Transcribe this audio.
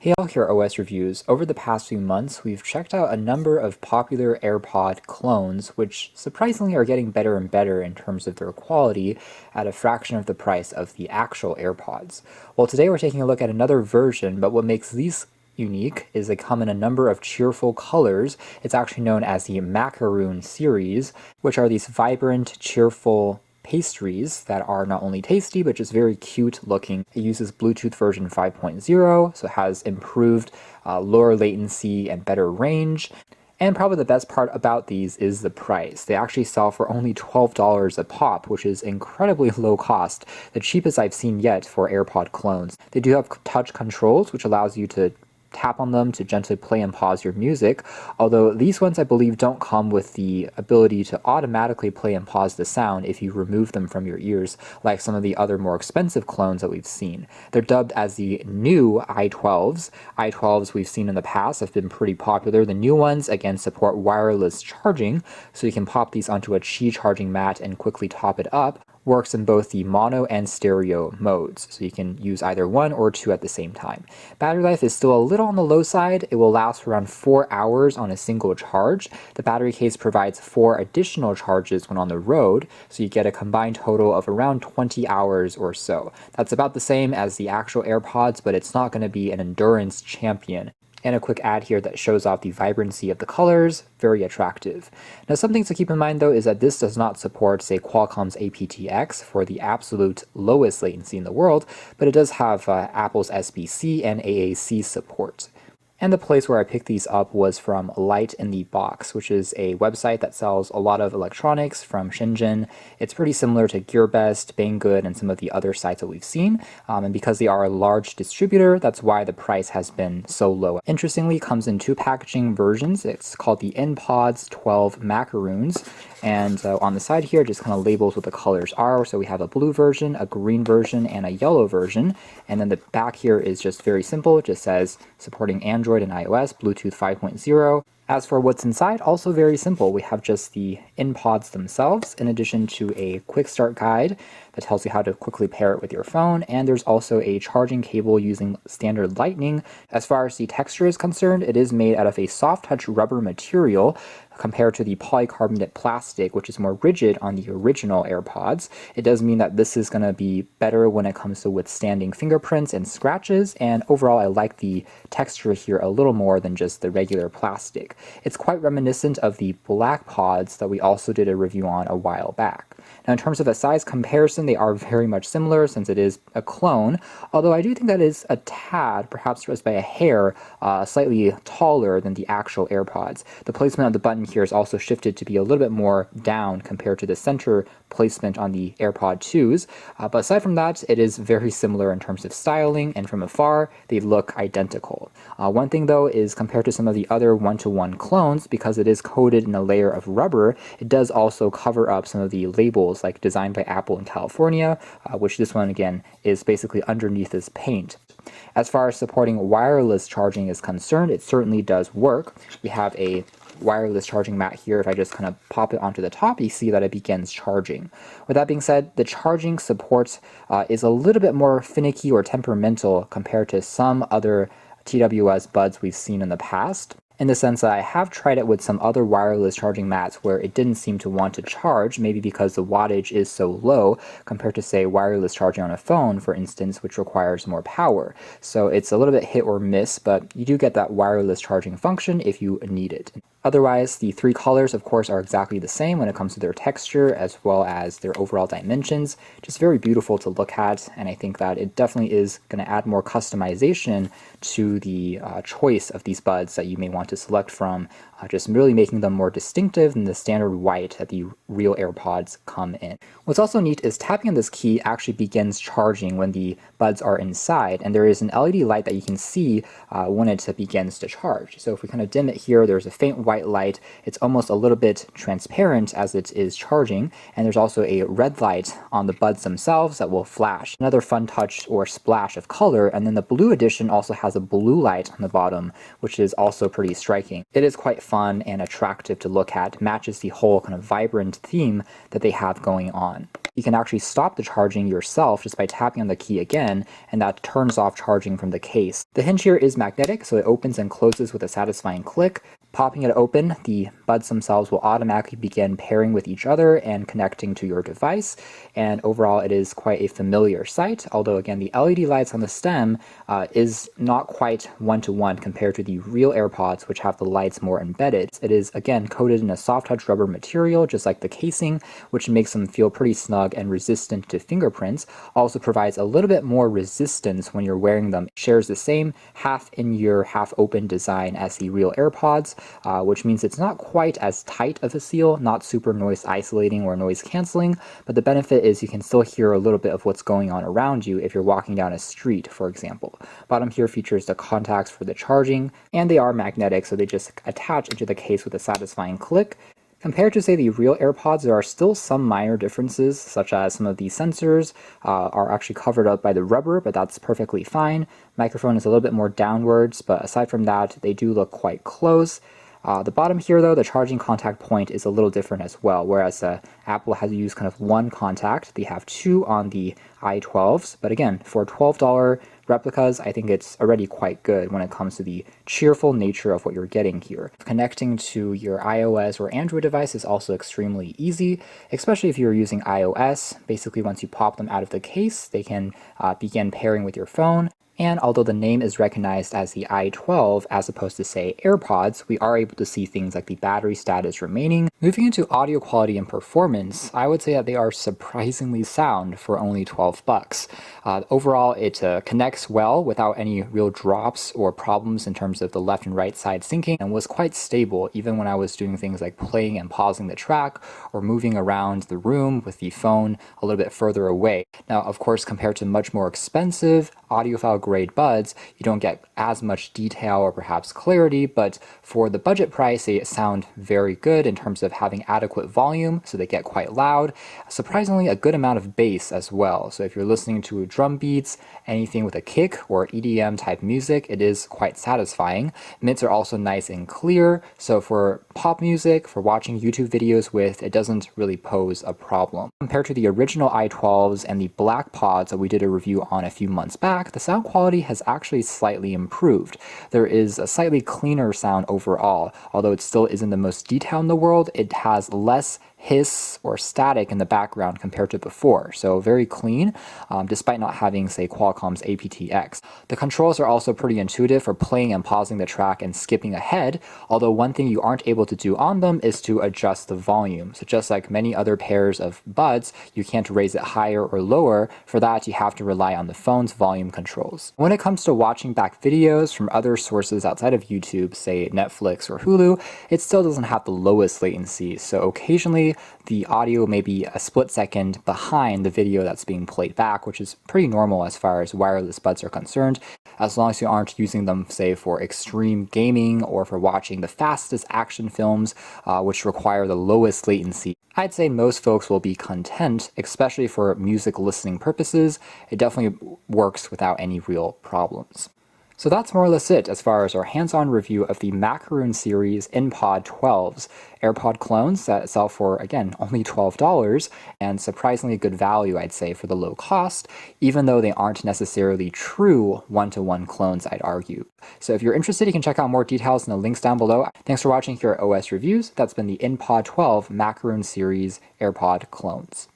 Hey all, here OS Reviews. Over the past few months, we've checked out a number of popular AirPod clones, which surprisingly are getting better and better in terms of their quality at a fraction of the price of the actual AirPods. Well, today we're taking a look at another version, but what makes these unique is they come in a number of cheerful colors. It's actually known as the Macaron series, which are these vibrant, cheerful pastries that are not only tasty but just very cute looking. It uses Bluetooth version 5.0, so it has improved lower latency and better range. And probably the best part about these is the price. They actually sell for only $12 a pop, which is incredibly low cost, the cheapest I've seen yet for AirPod clones. They do have touch controls, which allows you to tap on them to gently play and pause your music, although these ones I believe don't come with the ability to automatically play and pause the sound if you remove them from your ears, like some of the other more expensive clones that we've seen. They're dubbed as the new i12s. i12s we've seen in the past have been pretty popular. The new ones, again, support wireless charging, so you can pop these onto a Qi charging mat and quickly top it up. Works in both the mono and stereo modes, so you can use either one or two at the same time. Battery life is still a little on the low side. It will last for around 4 hours on a single charge. The battery case provides 4 additional charges when on the road, so you get a combined total of around 20 hours or so. That's about the same as the actual AirPods, but it's not going to be an endurance champion. And a quick ad here that shows off the vibrancy of the colors, very attractive. Now, something to keep in mind though is that this does not support, say, Qualcomm's aptX for the absolute lowest latency in the world, but it does have Apple's SBC and AAC support. And the place where I picked these up was from LITBest, which is a website that sells a lot of electronics from Shenzhen. It's pretty similar to GearBest, Banggood, and some of the other sites that we've seen. And because they are a large distributor, that's why the price has been so low. Interestingly, it comes in 2 packaging versions. It's called the inPods i12 Macaroons. And on the side here, just kind of labels what the colors are. So we have a blue version, a green version, and a yellow version. And then the back here is just very simple. It just says supporting Android and iOS, Bluetooth 5.0. As for what's inside, also very simple. We have just the inPods themselves, in addition to a quick start guide that tells you how to quickly pair it with your phone, and there's also a charging cable using standard Lightning. As far as the texture is concerned, it is made out of a soft touch rubber material compared to the polycarbonate plastic, which is more rigid on the original AirPods. It does mean that this is going to be better when it comes to withstanding fingerprints and scratches, and overall I like the texture here a little more than just the regular plastic. It's quite reminiscent of the black pods that we also did a review on a while back. Now, in terms of a size comparison, they are very much similar since it is a clone, although I do think that is a tad, perhaps just by a hair, slightly taller than the actual AirPods. The placement of the button here is also shifted to be a little bit more down compared to the center placement on the AirPod 2s, but aside from that, it is very similar in terms of styling, and from afar, they look identical. One thing though is compared to some of the other one-to-one clones, because it is coated in a layer of rubber, it does also cover up some of the labels like designed by Apple in California, which this one again is basically underneath this paint. As far as supporting wireless charging is concerned, it certainly does work. We have a wireless charging mat here. If I just kind of pop it onto the top, you see that it begins charging. With that being said, the charging support is a little bit more finicky or temperamental compared to some other TWS buds we've seen in the past, in the sense that I have tried it with some other wireless charging mats where it didn't seem to want to charge, maybe because the wattage is so low compared to, say, wireless charging on a phone, for instance, which requires more power. So it's a little bit hit or miss, but you do get that wireless charging function if you need it. Otherwise, the 3 colors, of course, are exactly the same when it comes to their texture as well as their overall dimensions. Just very beautiful to look at, and I think that it definitely is going to add more customization to the choice of these buds that you may want to select from, just really making them more distinctive than the standard white that the real AirPods come in. What's also neat is tapping on this key actually begins charging when the buds are inside, and there is an LED light that you can see when it begins to charge. So if we kind of dim it here, there's a faint white light. It's almost a little bit transparent as it is charging, and there's also a red light on the buds themselves that will flash. Another fun touch or splash of color, and then the blue edition also has a blue light on the bottom, which is also pretty striking. It is quite fun and attractive to look at, matches the whole kind of vibrant theme that they have going on. you can actually stop the charging yourself just by tapping on the key again, and that turns off charging from the case. The hinge here is magnetic, so it opens and closes with a satisfying click. Popping it open, the buds themselves will automatically begin pairing with each other and connecting to your device, and overall it is quite a familiar sight, although again the LED lights on the stem is not quite one-to-one compared to the real AirPods, which have the lights more embedded. It is again coated in a soft touch rubber material, just like the casing, which makes them feel pretty snug and resistant to fingerprints. Also provides a little bit more resistance when you're wearing them. It shares the same half-in-ear, half-open design as the real AirPods, which means it's not quite as tight of a seal, not super noise isolating or noise canceling, but the benefit is you can still hear a little bit of what's going on around you if you're walking down a street, for example. Bottom here features the contacts for the charging, and they are magnetic, so they just attach into the case with a satisfying click. Compared to, say, the real AirPods, there are still some minor differences, such as some of the sensors are actually covered up by the rubber, but that's perfectly fine. Microphone is a little bit more downwards, but aside from that, they do look quite close. The bottom here, though, the charging contact point is a little different as well, whereas Apple has used kind of one contact. They have two on the i12s, but again, for $12 replicas, I think it's already quite good when it comes to the cheerful nature of what you're getting here. Connecting to your iOS or Android device is also extremely easy, especially if you're using iOS. Basically, once you pop them out of the case, they can begin pairing with your phone. And although the name is recognized as the i12 as opposed to, say, AirPods, we are able to see things like the battery status remaining. Moving into audio quality and performance, I would say that they are surprisingly sound for only $12. Overall, it connects well without any real drops or problems in terms of the left and right side syncing, and was quite stable even when I was doing things like playing and pausing the track or moving around the room with the phone a little bit further away. Now, of course, compared to much more expensive audiophile grade buds, you don't get as much detail or perhaps clarity, but for the budget price, they sound very good in terms of having adequate volume, so they get quite loud. Surprisingly, a good amount of bass as well. So if you're listening to drum beats, anything with a kick or EDM type music, it is quite satisfying. Mids are also nice and clear, so for pop music, for watching YouTube videos with, it doesn't really pose a problem. Compared to the original i12s and the black pods that we did a review on a few months back, the sound quality has actually slightly improved. There is a slightly cleaner sound overall. Although it still isn't the most detailed in the world, it has less hiss or static in the background compared to before, so very clean, despite not having, say, Qualcomm's aptX. The controls are also pretty intuitive for playing and pausing the track and skipping ahead, although one thing you aren't able to do on them is to adjust the volume. So just like many other pairs of buds, you can't raise it higher or lower. For that, you have to rely on the phone's volume controls. When it comes to watching back videos from other sources outside of YouTube, say Netflix or Hulu, it still doesn't have the lowest latency, so occasionally the audio may be a split second behind the video that's being played back, which is pretty normal as far as wireless buds are concerned, as long as you aren't using them, say, for extreme gaming or for watching the fastest action films, which require the lowest latency. I'd say most folks will be content, especially for music listening purposes. It definitely works without any real problems. So that's more or less it as far as our hands-on review of the Macaron series inPod 12s, AirPod clones that sell for, again, only $12, and surprisingly good value, I'd say, for the low cost, even though they aren't necessarily true one-to-one clones, I'd argue. So if you're interested, you can check out more details in the links down below. Thanks for watching here at OS Reviews. That's been the inPod 12 Macaron series AirPod clones.